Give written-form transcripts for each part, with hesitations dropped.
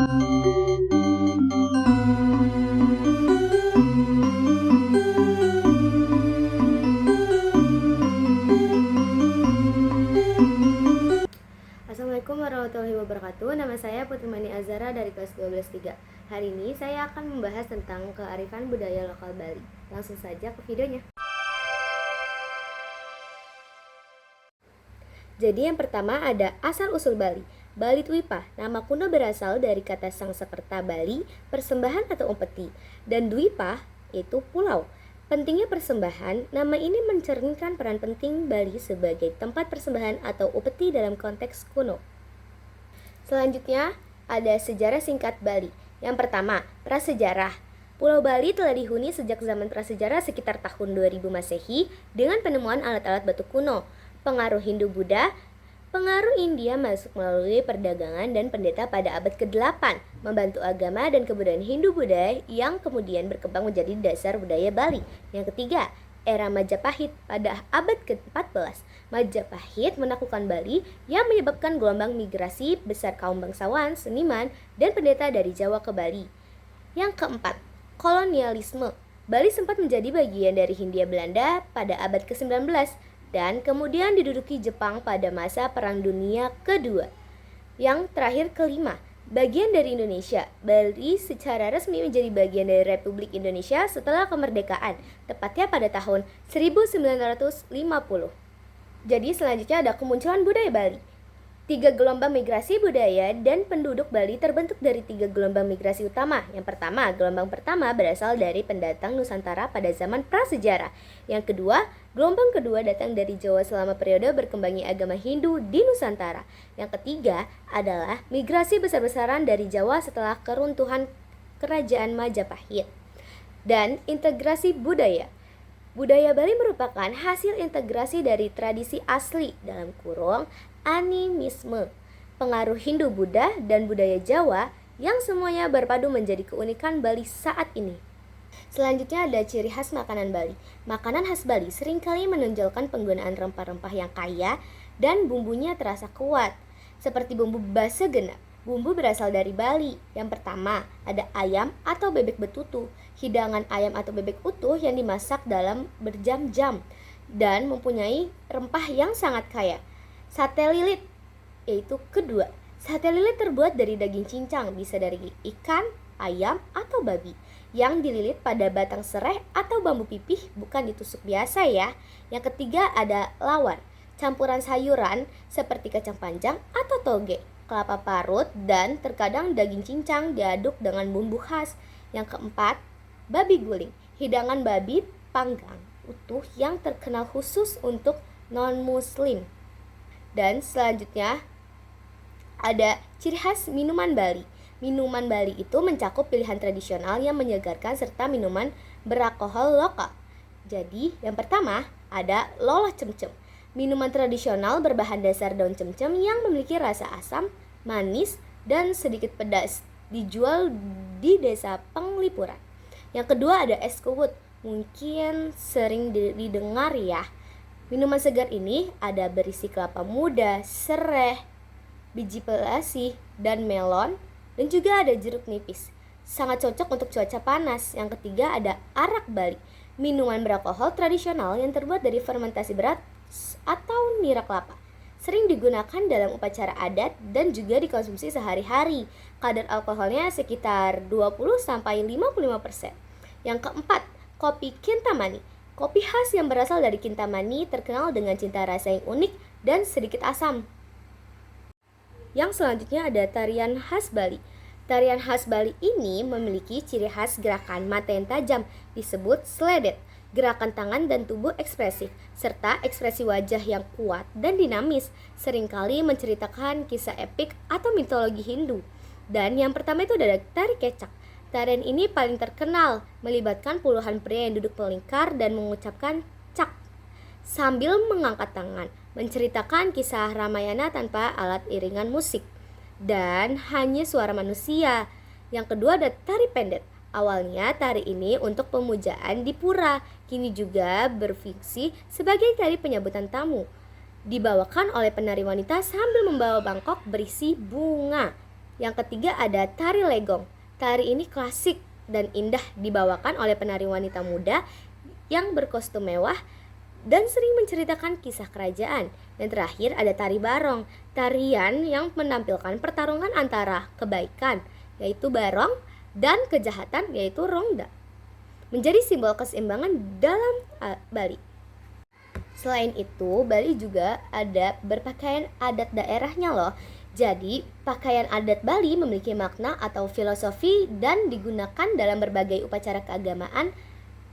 Assalamualaikum warahmatullahi wabarakatuh. Nama saya Putri Mani Azara dari kelas 12-3. Hari ini saya akan membahas tentang kearifan budaya lokal Bali. Langsung saja ke videonya. Jadi yang pertama ada asal-usul Bali. Bali Tuipa, nama kuno berasal dari kata Sangsekerta Bali, persembahan atau umpeti, dan Dwipa itu pulau. Pentingnya persembahan, nama ini mencerminkan peran penting Bali sebagai tempat persembahan atau upeti dalam konteks kuno. Selanjutnya, ada sejarah singkat Bali. Yang pertama, prasejarah. Pulau Bali telah dihuni sejak zaman prasejarah sekitar tahun 2000 Masehi dengan penemuan alat-alat batu kuno. Pengaruh Hindu-Buddha, pengaruh India masuk melalui perdagangan dan pendeta pada abad ke-8, membantu agama dan kebudayaan Hindu-Buddha yang kemudian berkembang menjadi dasar budaya Bali. Yang ketiga, era Majapahit pada abad ke-14. Majapahit menaklukkan Bali yang menyebabkan gelombang migrasi besar kaum bangsawan, seniman, dan pendeta dari Jawa ke Bali. Yang keempat, kolonialisme. Bali sempat menjadi bagian dari Hindia Belanda pada abad ke-19 dan kemudian diduduki Jepang pada masa Perang Dunia Kedua. Yang terakhir kelima, bagian dari Indonesia. Bali secara resmi menjadi bagian dari Republik Indonesia setelah kemerdekaan, tepatnya pada tahun 1950. Jadi selanjutnya ada kemunculan budaya Bali. 3 gelombang migrasi budaya dan penduduk Bali terbentuk dari 3 gelombang migrasi utama. Yang pertama, gelombang pertama berasal dari pendatang Nusantara pada zaman prasejarah. Yang kedua, gelombang kedua datang dari Jawa selama periode berkembangnya agama Hindu di Nusantara. Yang ketiga adalah migrasi besar-besaran dari Jawa setelah keruntuhan kerajaan Majapahit. Dan integrasi budaya. Budaya Bali merupakan hasil integrasi dari tradisi asli dalam kurung animisme, pengaruh Hindu-Buddha dan budaya Jawa yang semuanya berpadu menjadi keunikan Bali saat ini. Selanjutnya ada ciri khas makanan Bali. Makanan khas Bali seringkali menonjolkan penggunaan rempah-rempah yang kaya dan bumbunya terasa kuat, seperti bumbu base genep. Bumbu berasal dari Bali. Yang pertama, ada ayam atau bebek betutu. Hidangan ayam atau bebek utuh yang dimasak dalam berjam-jam dan mempunyai rempah yang sangat kaya. Sate lilit, yaitu kedua. Sate lilit terbuat dari daging cincang, bisa dari ikan, ayam, atau babi, yang dililit pada batang serai atau bambu pipih, bukan ditusuk biasa ya. Yang ketiga ada lawar, campuran sayuran seperti kacang panjang atau toge, kelapa parut, dan terkadang daging cincang diaduk dengan bumbu khas. Yang keempat, babi guling, hidangan babi panggang utuh yang terkenal khusus untuk non-muslim. Dan selanjutnya ada ciri khas minuman Bali. Minuman Bali itu mencakup pilihan tradisional yang menyegarkan serta minuman beralkohol lokal. Jadi yang pertama ada loloh cemcem. Minuman tradisional berbahan dasar daun cemcem yang memiliki rasa asam, manis, dan sedikit pedas. Dijual di desa Penglipuran. Yang kedua ada es kuwut. Mungkin sering didengar ya. Minuman segar ini ada berisi kelapa muda, sereh, biji pelasih, dan melon, dan juga ada jeruk nipis. Sangat cocok untuk cuaca panas. Yang ketiga ada arak Bali, minuman beralkohol tradisional yang terbuat dari fermentasi beras atau nira kelapa. Sering digunakan dalam upacara adat dan juga dikonsumsi sehari-hari. Kadar alkoholnya sekitar 20-55%. Yang keempat, kopi Kintamani. Kopi khas yang berasal dari Kintamani terkenal dengan cita rasa yang unik dan sedikit asam. Yang selanjutnya ada tarian khas Bali. Tarian khas Bali ini memiliki ciri khas gerakan mata yang tajam, disebut sledet, gerakan tangan dan tubuh ekspresif, serta ekspresi wajah yang kuat dan dinamis, seringkali menceritakan kisah epik atau mitologi Hindu. Dan yang pertama itu ada tari kecak. Tarian ini paling terkenal, melibatkan puluhan pria yang duduk melingkar dan mengucapkan cak sambil mengangkat tangan, menceritakan kisah Ramayana tanpa alat iringan musik dan hanya suara manusia. Yang kedua ada tari pendet. Awalnya tari ini untuk pemujaan di pura, kini juga berfungsi sebagai tari penyambutan tamu. Dibawakan oleh penari wanita sambil membawa bangkok berisi bunga. Yang ketiga ada tari legong. Tari ini klasik dan indah dibawakan oleh penari wanita muda yang berkostum mewah dan sering menceritakan kisah kerajaan. Dan terakhir ada tari barong, tarian yang menampilkan pertarungan antara kebaikan yaitu barong dan kejahatan yaitu rongda, menjadi simbol keseimbangan dalam Bali. Selain itu, Bali juga ada berpakaian adat daerahnya loh. Jadi, pakaian adat Bali memiliki makna atau filosofi dan digunakan dalam berbagai upacara keagamaan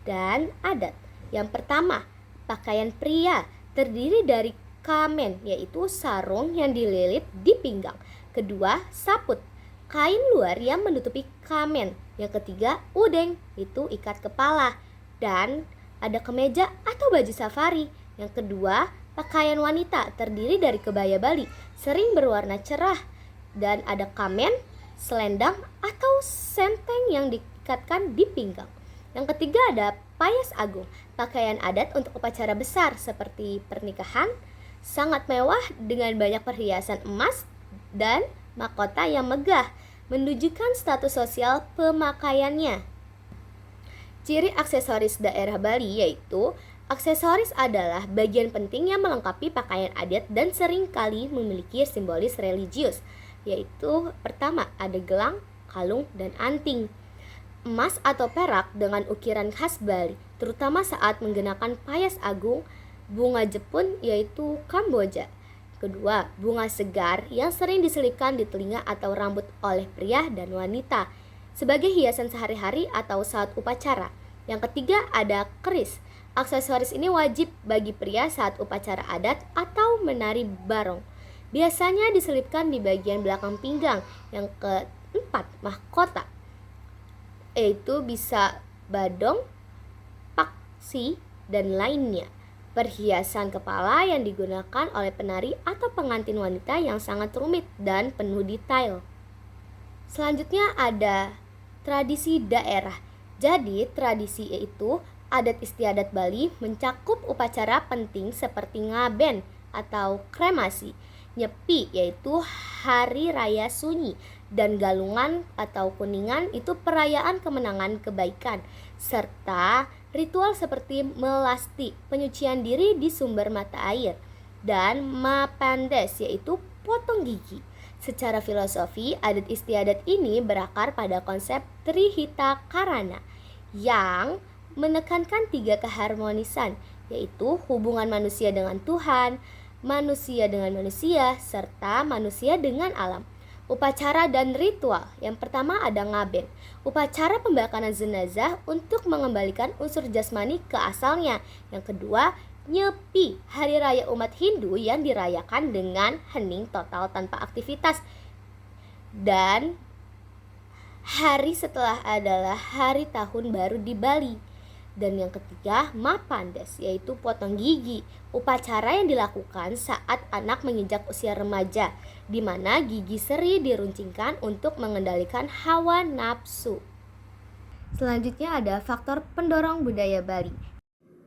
dan adat. Yang pertama, pakaian pria terdiri dari kamen, yaitu sarung yang dililit di pinggang. Kedua, saput, kain luar yang menutupi kamen. Yang ketiga, udeng, itu ikat kepala. Dan ada kemeja atau baju safari. Yang kedua, pakaian wanita terdiri dari kebaya Bali, sering berwarna cerah, dan ada kamen, selendang, atau senteng yang diikatkan di pinggang. Yang ketiga ada payas agung, pakaian adat untuk upacara besar seperti pernikahan, sangat mewah dengan banyak perhiasan emas dan mahkota yang megah, menunjukkan status sosial pemakaiannya. Ciri aksesoris daerah Bali yaitu aksesoris adalah bagian penting yang melengkapi pakaian adat dan seringkali memiliki simbolis religius, yaitu pertama ada gelang, kalung, dan anting. Emas atau perak dengan ukiran khas Bali, terutama saat menggunakan payas agung, bunga jepun yaitu kamboja. Kedua, bunga segar yang sering diselipkan di telinga atau rambut oleh pria dan wanita sebagai hiasan sehari-hari atau saat upacara. Yang ketiga ada keris. Aksesoris ini wajib bagi pria saat upacara adat atau menari barong. Biasanya diselipkan di bagian belakang pinggang. Yang keempat, mahkota, yaitu bisa badong, paksi, dan lainnya. Perhiasan kepala yang digunakan oleh penari atau pengantin wanita yang sangat rumit dan penuh detail. Selanjutnya ada tradisi daerah. Jadi tradisi yaitu adat istiadat Bali mencakup upacara penting seperti ngaben atau kremasi, nyepi yaitu hari raya sunyi, dan galungan atau kuningan itu perayaan kemenangan kebaikan, serta ritual seperti melasti, penyucian diri di sumber mata air, dan mapandes yaitu potong gigi. Secara filosofi, adat istiadat ini berakar pada konsep Trihita Karana yang menekankan 3 keharmonisan, yaitu hubungan manusia dengan Tuhan, manusia dengan manusia, serta manusia dengan alam. Upacara dan ritual. Yang pertama ada ngaben, upacara pembakaran jenazah untuk mengembalikan unsur jasmani ke asalnya. Yang kedua, nyepi, hari raya umat Hindu yang dirayakan dengan hening total tanpa aktivitas. Dan hari setelah adalah hari tahun baru di Bali. Dan yang ketiga, mapandes, yaitu potong gigi, upacara yang dilakukan saat anak menginjak usia remaja, di mana gigi seri diruncingkan untuk mengendalikan hawa nafsu. Selanjutnya ada faktor pendorong budaya Bali.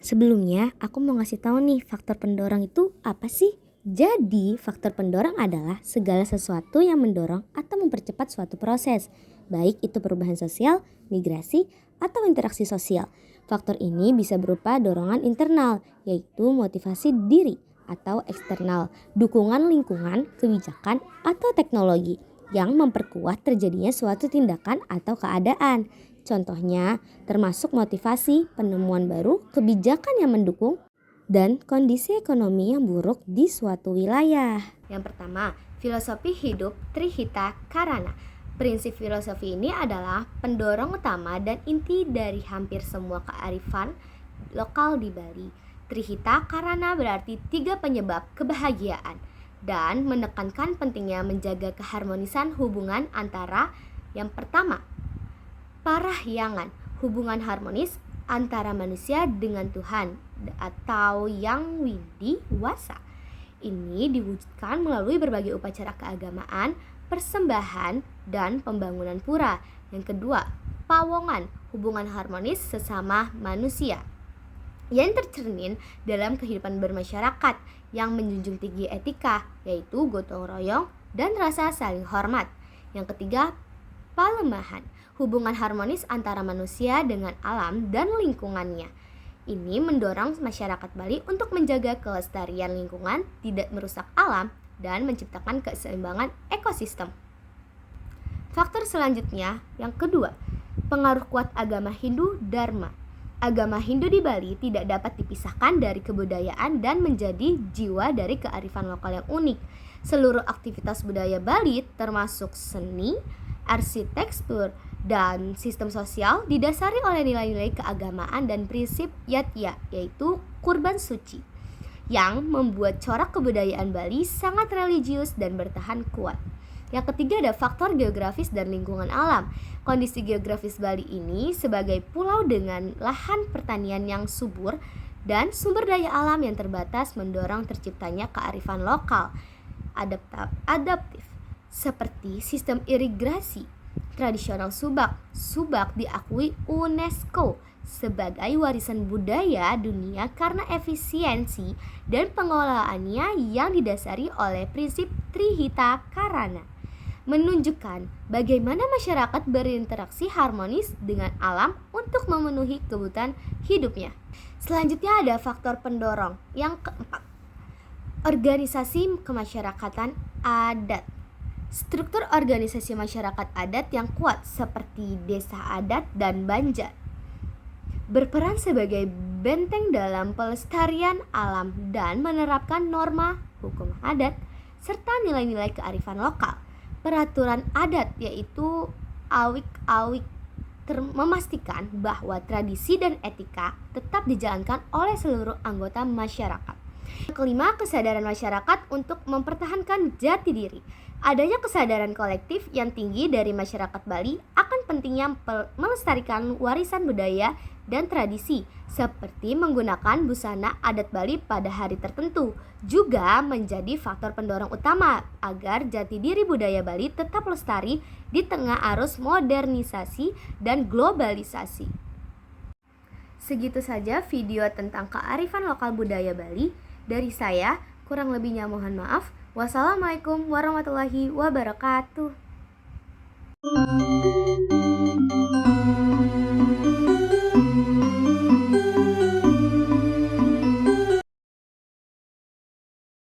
Sebelumnya, aku mau ngasih tahu nih, faktor pendorong itu apa sih? Jadi, faktor pendorong adalah segala sesuatu yang mendorong atau mempercepat suatu proses, baik itu perubahan sosial, migrasi, atau interaksi sosial. Faktor ini bisa berupa dorongan internal, yaitu motivasi diri, atau eksternal, dukungan lingkungan, kebijakan, atau teknologi yang memperkuat terjadinya suatu tindakan atau keadaan. Contohnya, termasuk motivasi, penemuan baru, kebijakan yang mendukung, dan kondisi ekonomi yang buruk di suatu wilayah. Yang pertama, filosofi hidup Trihita Karana. Prinsip filosofi ini adalah pendorong utama dan inti dari hampir semua kearifan lokal di Bali. Trihita Karana berarti 3 penyebab kebahagiaan dan menekankan pentingnya menjaga keharmonisan hubungan antara yang pertama, parahyangan, hubungan harmonis antara manusia dengan Tuhan atau yang widi wasa. Ini diwujudkan melalui berbagai upacara keagamaan, persembahan, dan pembangunan pura. Yang kedua, pawongan, hubungan harmonis sesama manusia yang tercermin dalam kehidupan bermasyarakat yang menjunjung tinggi etika, yaitu gotong royong dan rasa saling hormat. Yang ketiga, pelemahan, hubungan harmonis antara manusia dengan alam dan lingkungannya. Ini mendorong masyarakat Bali untuk menjaga kelestarian lingkungan, tidak merusak alam, dan menciptakan keseimbangan ekosistem. Faktor selanjutnya, yang kedua, pengaruh kuat agama Hindu Dharma. Agama Hindu di Bali tidak dapat dipisahkan dari kebudayaan dan menjadi jiwa dari kearifan lokal yang unik. Seluruh aktivitas budaya Bali termasuk seni, arsitektur, dan sistem sosial didasari oleh nilai-nilai keagamaan dan prinsip yatya, yaitu kurban suci, yang membuat corak kebudayaan Bali sangat religius dan bertahan kuat. Yang ketiga ada faktor geografis dan lingkungan alam. Kondisi geografis Bali ini sebagai pulau dengan lahan pertanian yang subur dan sumber daya alam yang terbatas mendorong terciptanya kearifan lokal adaptif seperti sistem irigasi tradisional Subak. Subak diakui UNESCO sebagai warisan budaya dunia karena efisiensi dan pengelolaannya yang didasari oleh prinsip Trihita Karana, menunjukkan bagaimana masyarakat berinteraksi harmonis dengan alam untuk memenuhi kebutuhan hidupnya. Selanjutnya ada faktor pendorong. Yang keempat, organisasi kemasyarakatan adat. Struktur organisasi masyarakat adat yang kuat seperti desa adat dan banjar berperan sebagai benteng dalam pelestarian alam dan menerapkan norma hukum adat serta nilai-nilai kearifan lokal. Peraturan adat yaitu awik-awik memastikan bahwa tradisi dan etika tetap dijalankan oleh seluruh anggota masyarakat. Kelima, kesadaran masyarakat untuk mempertahankan jati diri. Adanya kesadaran kolektif yang tinggi dari masyarakat Bali akan pentingnya melestarikan warisan budaya dan tradisi, seperti menggunakan busana adat Bali pada hari tertentu, juga menjadi faktor pendorong utama agar jati diri budaya Bali tetap lestari di tengah arus modernisasi dan globalisasi. Segitu saja video tentang kearifan lokal budaya Bali. Dari saya, kurang lebihnya mohon maaf. Wassalamualaikum warahmatullahi wabarakatuh.